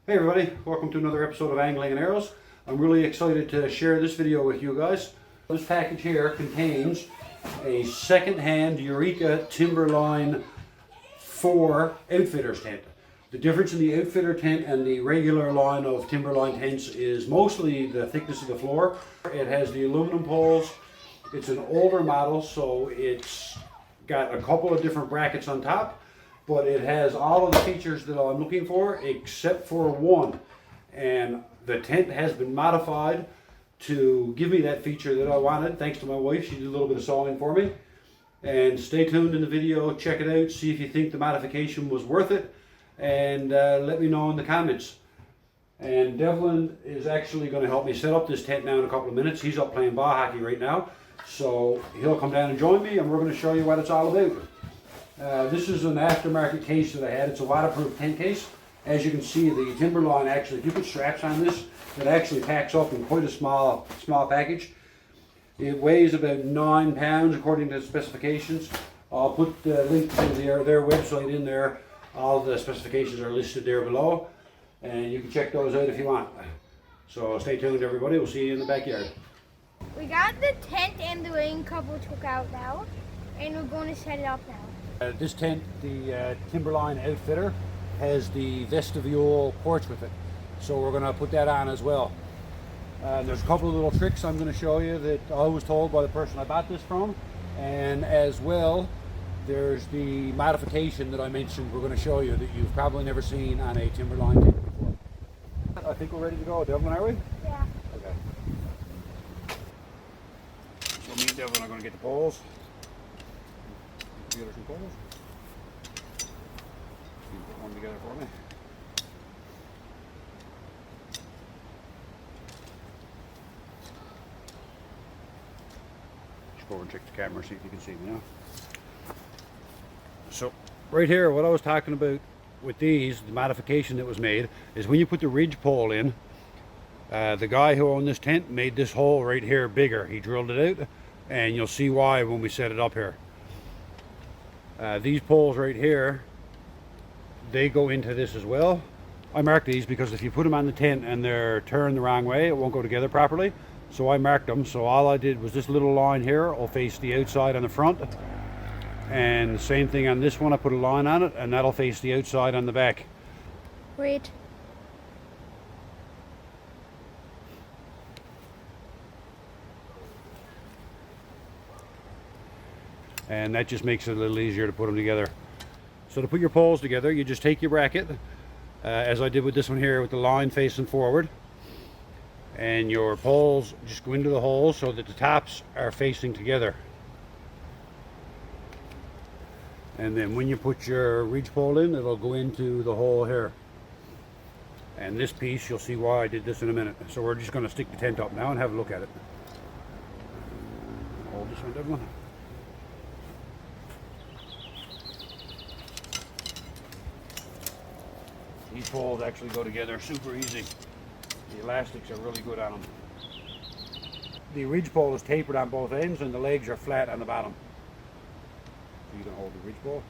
Hey everybody, welcome to another episode of Angling and Arrows. I'm really excited to share this video with you guys. This package here contains a second-hand Eureka Timberline 4 outfitter's tent. The difference in the outfitter tent and the regular line of Timberline tents is mostly the thickness of the floor. It has the aluminum poles. It's an older model, so it's got a couple of different brackets on top. But it has all of the features that I'm looking for except for one, and the tent has been modified to give me that feature that I wanted thanks to my wife. She did a little bit of sawing for me. And stay tuned in the video, check it out, see if you think the modification was worth it, and let me know in the comments. And Devlin is actually going to help me set up this tent now in a couple of minutes. He's up playing ball hockey right now, so he'll come down and join me and we're going to show you what it's all about. This is an aftermarket case that I had. It's a waterproof tent case. As you can see, the Timberline actually, if you put straps on this, it actually packs up in quite a small package. It weighs about 9 pounds according to the specifications. I'll put the link to their website in there. All the specifications are listed there below, and you can check those out if you want. So stay tuned everybody, we'll see you in the backyard. We got the tent and the rain cover took out now, and we're going to set it up now. This tent, the Timberline outfitter, has the vestibule porch with it, so we're going to put that on as well. There's a couple of little tricks I'm going to show you that I was told by the person I bought this from, and as well there's the modification that I mentioned we're going to show you that you've probably never seen on a Timberline tent before. I think we're ready to go, Devlin, are we? Yeah. Okay. So me and Devlin are going to get the poles. Together some poles. You put one together for me. Just go over and check the camera, see if you can see me now. So right here, what I was talking about with these, the modification that was made, is when you put the ridge pole in, the guy who owned this tent made this hole right here bigger. He drilled it out, and you'll see why when we set it up here. These poles right here, they go into this as well. I marked these because if you put them on the tent and they're turned the wrong way, it won't go together properly. So I marked them. So all I did was this little line here will face the outside on the front. And the same thing on this one, I put a line on it and that'll face the outside on the back. Wait. And that just makes it a little easier to put them together. So to put your poles together, you just take your bracket, as I did with this one here with the line facing forward, and your poles just go into the hole so that the tops are facing together. And then when you put your ridge pole in, it'll go into the hole here. And this piece, you'll see why I did this in a minute. So we're just going to stick the tent up now and have a look at it. Hold this one, Devlin. These poles actually go together super easy. The elastics are really good on them. The ridge pole is tapered on both ends and the legs are flat on the bottom. So you can hold the ridge pole.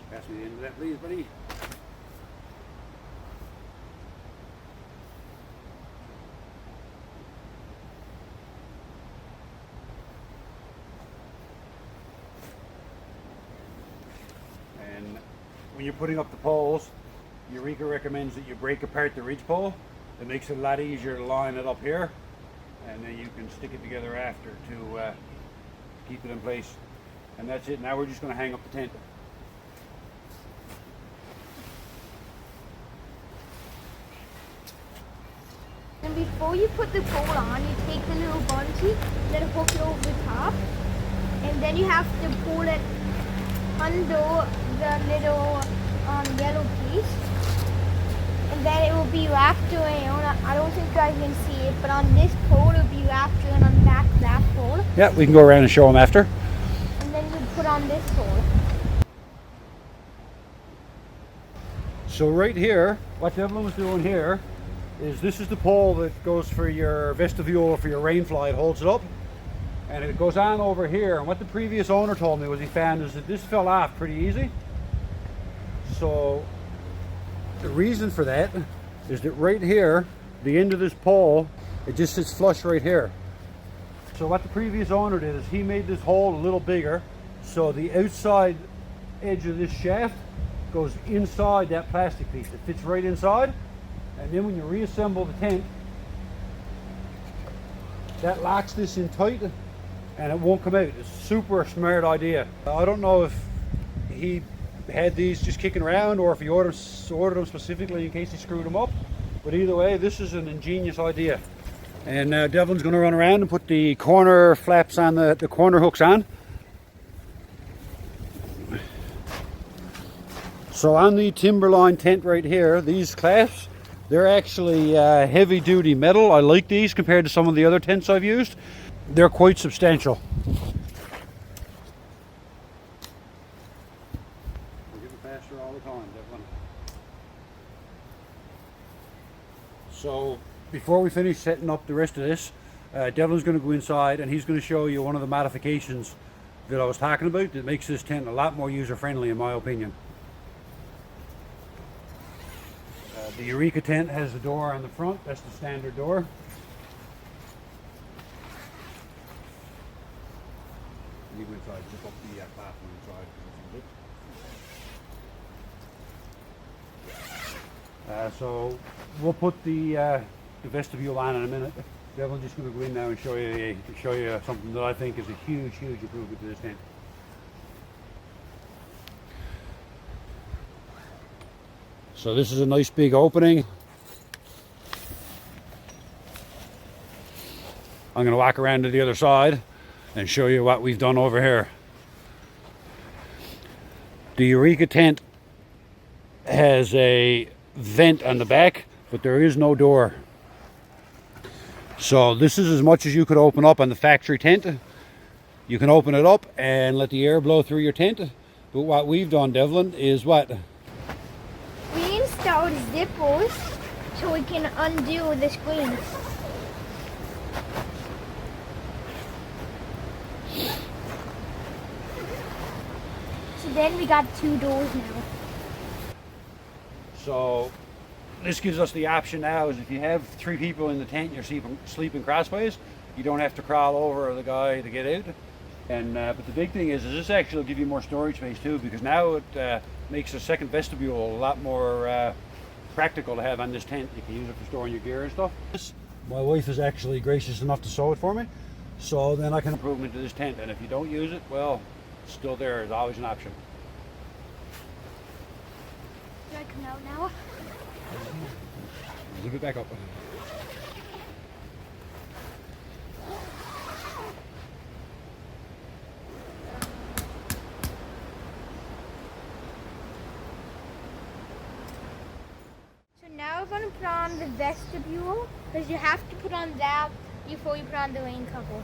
Pass me the end of that, please, buddy. When you're putting up the poles, Eureka recommends that you break apart the ridge pole. It makes it a lot easier to line it up here, and then you can stick it together after to keep it in place. And that's it. Now we're just going to hang up the tent. And before you put the pole on, you take the little bungee, then hook it over the top, and then you have to pull it under the little yellow piece, and then it will be wrapped around. I don't think you guys can see it, but on this pole it will be wrapped around on the back of that pole. Yeah, we can go around and show them after. And then you put on this pole. So right here, what Devlin was doing here is this is the pole that goes for your vestibule or for your rain fly. It holds it up, and it goes on over here. And what the previous owner told me was he found is that this fell off pretty easy. So the reason for that is that right here, the end of this pole, it just sits flush right here. So what the previous owner did is he made this hole a little bigger, so the outside edge of this shaft goes inside that plastic piece. It fits right inside, and then when you reassemble the tent, that locks this in tight and it won't come out. It's a super smart idea. I don't know if he had these just kicking around or if he ordered them specifically in case he screwed them up, but either way, this is an ingenious idea. And now Devlin's going to run around and put the corner flaps on, the corner hooks on. So on the Timberline tent right here, these clasps, they're actually heavy duty metal. I like these compared to some of the other tents I've used. They're quite substantial. We're getting faster all the time, Devlin. So before we finish setting up the rest of this, Devlin's going to go inside and he's going to show you one of the modifications that I was talking about that makes this tent a lot more user-friendly in my opinion. The Eureka tent has a door on the front. That's the standard door. You go inside, zip up the platform inside. So we'll put the vestibule on in a minute. Devlin's just going to go in now and show you something that I think is a huge improvement to this tent. So this is a nice big opening. I'm going to walk around to the other side and show you what we've done over here. The Eureka tent has a vent on the back, but there is no door. So this is as much as you could open up on the factory tent. You can open it up and let the air blow through your tent. But what we've done, Devlin, is what? We installed zippers so we can undo the screens. So then we got 2 doors now. So this gives us the option now is if you have 3 people in the tent, you're sleeping crossways, you don't have to crawl over the guy to get out. And but the big thing is this actually will give you more storage space too, because now it makes the second vestibule a lot more practical to have on this tent. You can use it for storing your gear and stuff. My wife is actually gracious enough to sew it for me, so then I can improve into this tent. And if you don't use it, well, it's still there. There's always an option. Do I come out now? Zip it back up. So now we're going to put on the vestibule, because you have to put on that before you put on the rain cover.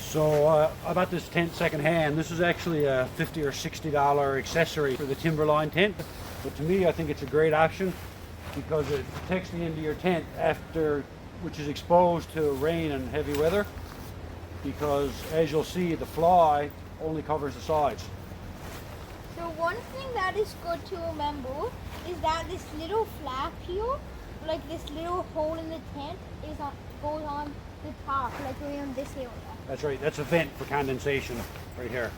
So I bought this tent secondhand. This is actually a $50 or $60 accessory for the Timberline tent. But to me, I think it's a great option because it protects the end of your tent which is exposed to rain and heavy weather. Because as you'll see, the fly only covers the sides. So one thing that is good to remember is that this little flap here, like this little hole in the tent, goes on the top, like around this area. That's right. That's a vent for condensation right here.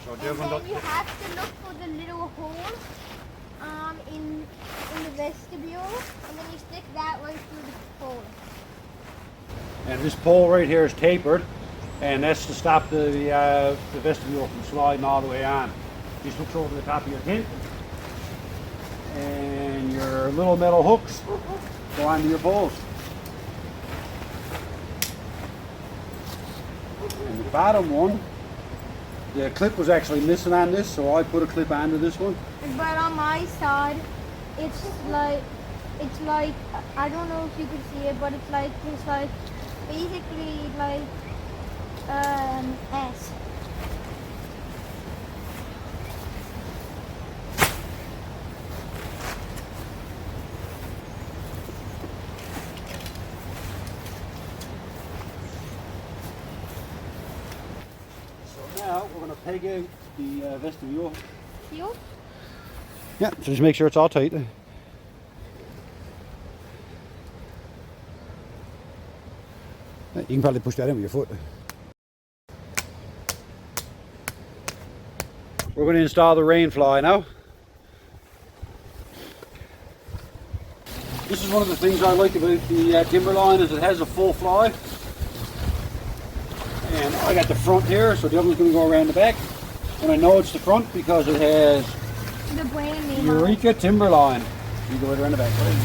So And then you have to look for the little hole in the vestibule, and then you stick that right through the hole. And this pole right here is tapered, and that's to stop the vestibule from sliding all the way on. Just hooks over the top of your tent, and your little metal hooks go onto your poles. And the bottom one, the clip was actually missing on this, so I put a clip onto this one. But on my side, it's like I don't know if you could see it, but it's like basically like S. peg out the vestibule. You? Yeah, so just make sure it's all tight. You can probably push that in with your foot. We're going to install the rain fly now. This is one of the things I like about the Timberline is it has a full fly. And I got the front here, so the other one's going to go around the back. And I know it's the front because it has the brand name Eureka Timberline. You go right around the back. Right?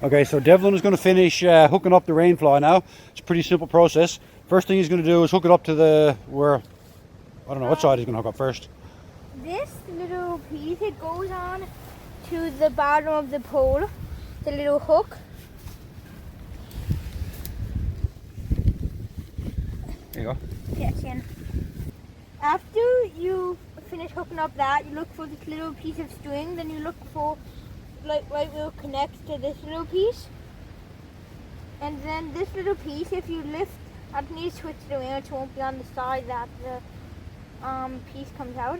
Okay, so Devlin is going to finish hooking up the rain fly now. It's a pretty simple process. First thing he's going to do is hook it up to the, I don't know what side he's going to hook up first. This little piece, it goes on to the bottom of the pole, the little hook. There you go. Yes, in. After you finish hooking up that, you look for this little piece of string, then you look for right where it connects to this little piece. And then this little piece, if you lift, I need to switch it around, it won't be on the side that the piece comes out.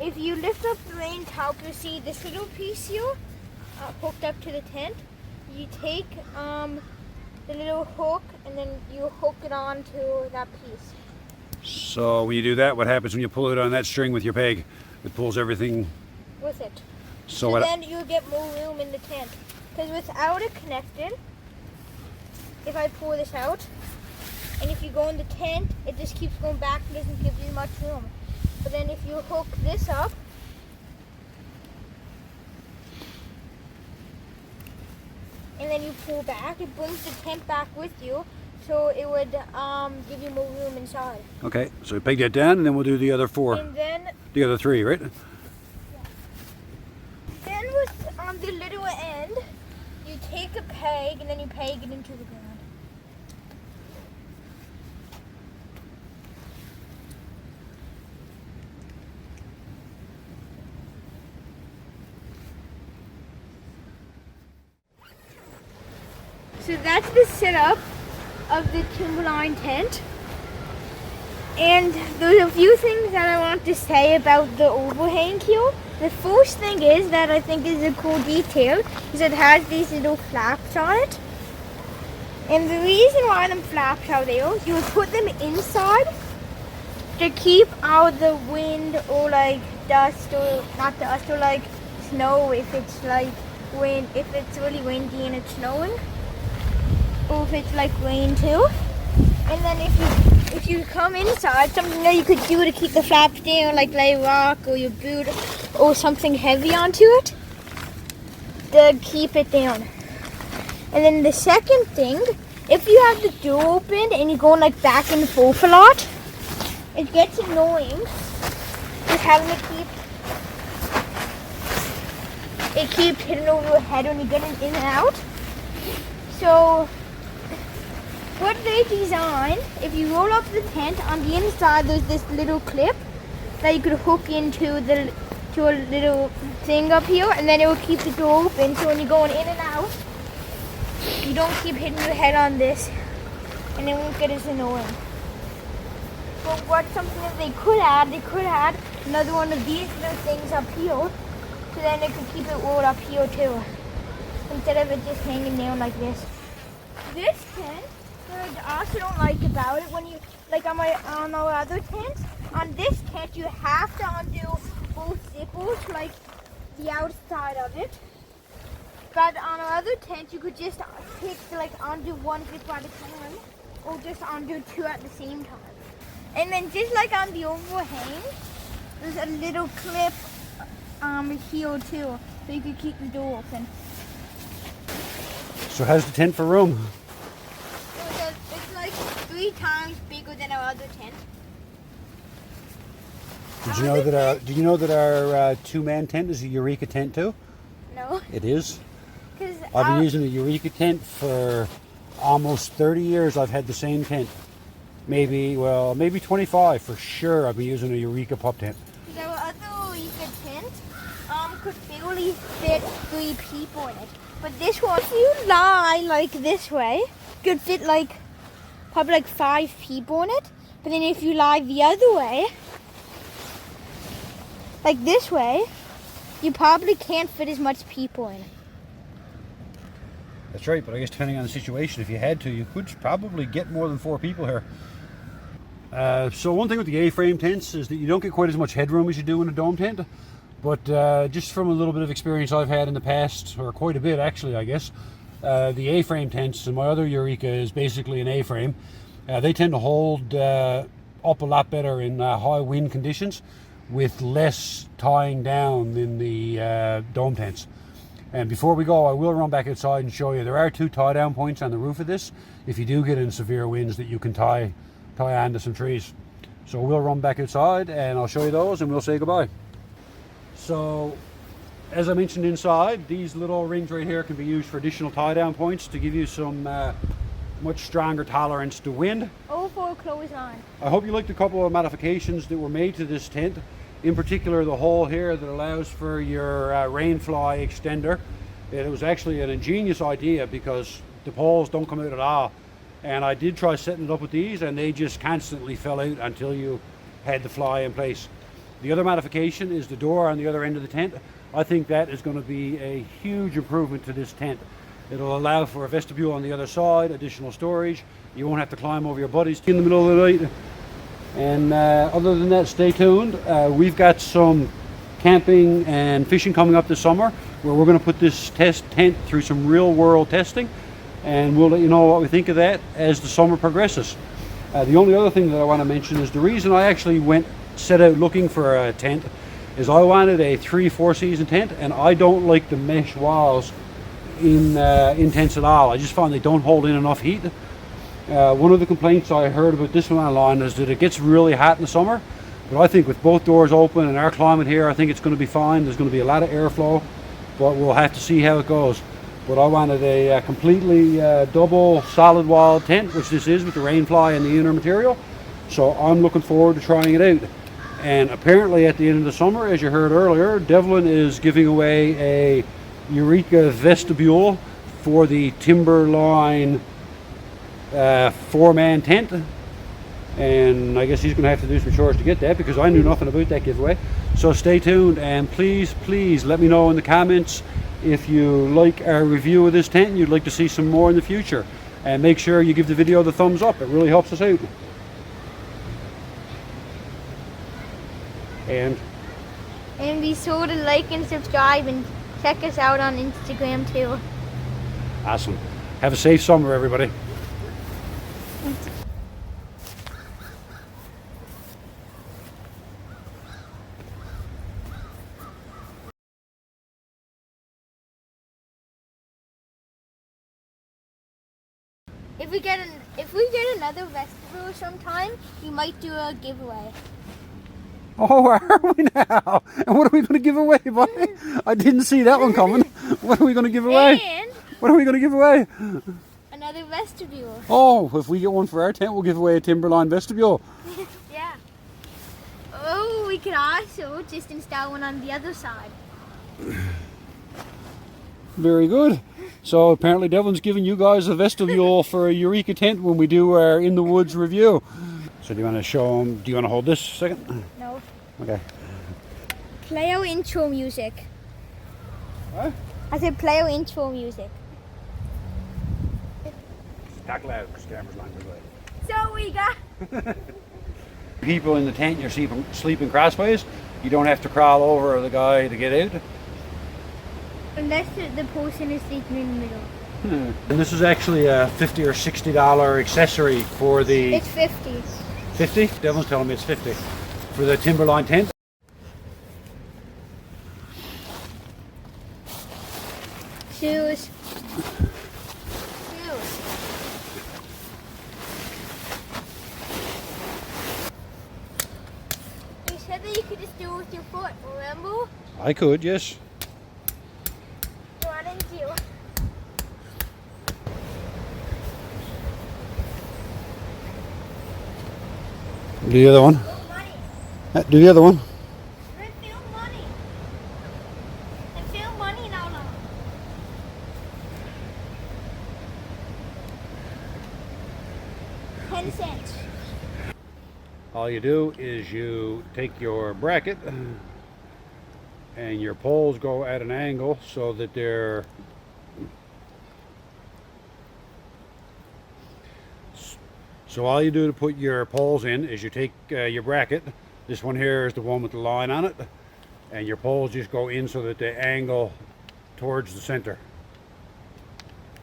If you lift up the rain top, you'll see this little piece here hooked up to the tent. You take the little hook and then you hook it on to that piece. So when you do that, what happens when you pull it on that string with your peg? It pulls everything with it. So then you get more room in the tent. Because without it connected, if I pull this out, and if you go in the tent, it just keeps going back and doesn't give you much room. But then if you hook this up, and then you pull back, it brings the tent back with you, so it would give you more room inside. Okay, so we peg that down, and then we'll do the other four. And then the other three, right? Then with on the little end, you take a peg and then you peg it into the ground. So that's the setup of the Timberline tent. And there's a few things that I want to say about the overhang here. The first thing is that I think is a cool detail is it has these little flaps on it. And the reason why them flaps are there, you would put them inside to keep out the wind or like dust or not dust or like snow if it's like wind, if it's really windy and it's snowing. Or if it's like rain too. And then if you come inside, something that you could do to keep the flaps down, like lay rock or your boot or something heavy onto it to keep it down. And then the second thing, if you have the door open and you're going like back and forth a lot, it gets annoying just having to it keeps hitting over your head when you get in and out. So what they design, if you roll up the tent, on the inside there's this little clip that you could hook into to a little thing up here, and then it will keep the door open, so when you're going in and out, you don't keep hitting your head on this, and it won't get as annoying. But what's something that they could add another one of these little things up here, so then they could keep it rolled up here too, instead of it just hanging down like this. This tent, what I also don't like about it, when you, like on our other tent, on this tent you have to undo both zippers, like the outside of it. But on our other tent you could just undo one zipper at a time, or just undo two at the same time. And then just like on the overhang, there's a little clip here too, so you could keep the door open. So how's the tent for room? It's like 3 times bigger than our other tent. Do you know that our two-man tent is a Eureka tent too? No. It is. I've been using a Eureka tent for almost 30 years. I've had the same tent. Maybe 25 for sure. I've been using a Eureka pup tent. Our other Eureka tent could barely fit 3 people in it. But this one, if you lie like this way, you could fit like probably like 5 people in it. But then if you lie the other way, like this way, you probably can't fit as much people in it. That's right, but I guess depending on the situation, if you had to, you could probably get more than 4 people here. So one thing with the A-frame tents is that you don't get quite as much headroom as you do in a dome tent. But just from a little bit of experience I've had in the past, or quite a bit actually, I guess, the A-frame tents, and my other Eureka is basically an A-frame. They tend to hold up a lot better in high wind conditions with less tying down than the dome tents. And before we go, I will run back outside and show you. There are 2 tie down points on the roof of this if you do get in severe winds that you can tie onto some trees. So we'll run back outside and I'll show you those and we'll say goodbye. So as I mentioned inside, these little rings right here can be used for additional tie down points to give you some much stronger tolerance to wind. Oh, for clothes on. I hope you liked a couple of modifications that were made to this tent. In particular, the hole here that allows for your rainfly extender. It was actually an ingenious idea because the poles don't come out at all. And I did try setting it up with these and they just constantly fell out until you had the fly in place. The other modification is the door on the other end of the tent. I think that is going to be a huge improvement to this tent. It'll allow for a vestibule on the other side, additional storage. You won't have to climb over your buddies in the middle of the night. And other than that, stay tuned. We've got some camping and fishing coming up this summer where we're going to put this tent through some real world testing, and we'll let you know what we think of that as the summer progresses. The only other thing that I want to mention is the reason I actually set out looking for a tent is I wanted a 3-4 season tent, and I don't like the mesh walls in tents at all. I just found they don't hold in enough heat. One of the complaints I heard about this one online is that it gets really hot in the summer, but I think with both doors open and our climate here, I think it's going to be fine. There's going to be a lot of airflow, but we'll have to see how it goes. But I wanted a completely double solid wall tent, which this is with the rainfly and the inner material. So I'm looking forward to trying it out. And apparently at the end of the summer, as you heard earlier, Devlin is giving away a Eureka Vestibule for the Timberline 4-man tent, and I guess he's going to have to do some chores to get that because I knew nothing about that giveaway. So stay tuned, and please let me know in the comments if you like our review of this tent and you'd like to see some more in the future, and make sure you give the video the thumbs up. It really helps us out. And be sure to like and subscribe and check us out on Instagram too. Awesome. Have a safe summer, everybody. If we get another vestibule sometime, we might do a giveaway. Oh, are we now? And what are we going to give away, buddy? I didn't see that one coming. What are we going to give away? And what are we going to give away? Another vestibule. Oh, if we get one for our tent, we'll give away a Timberline vestibule. Yeah. Oh, we could also just install one on the other side. Very good. So apparently Devlin's giving you guys a vestibule for a Eureka tent when we do our In the Woods review. So do you want to show them? Do you want to hold this a second? No. Okay. Play our intro music. What? I said play our intro music. Talk loud because camera's lying away. So we got People in the tent, you're sleeping crossways. You don't have to crawl over the guy to get out. unless the person is sleeping in the middle. And this is actually a $50 or $60 accessory for the... It's 50. 50? Devlin's telling me it's 50 for the Timberline tent. Shoes. You said that you could just do it with your foot, remember? I could, yes. Why didn't you? Do the other one. Money. Do the other one. Feel money. And feel money now. all you do is you take your bracket and your poles go at an angle so that they're so all you do to put your poles in is you take your bracket. This one here is the one with the line on it, and your poles just go in so that they angle towards the center.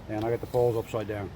And I got the poles upside down.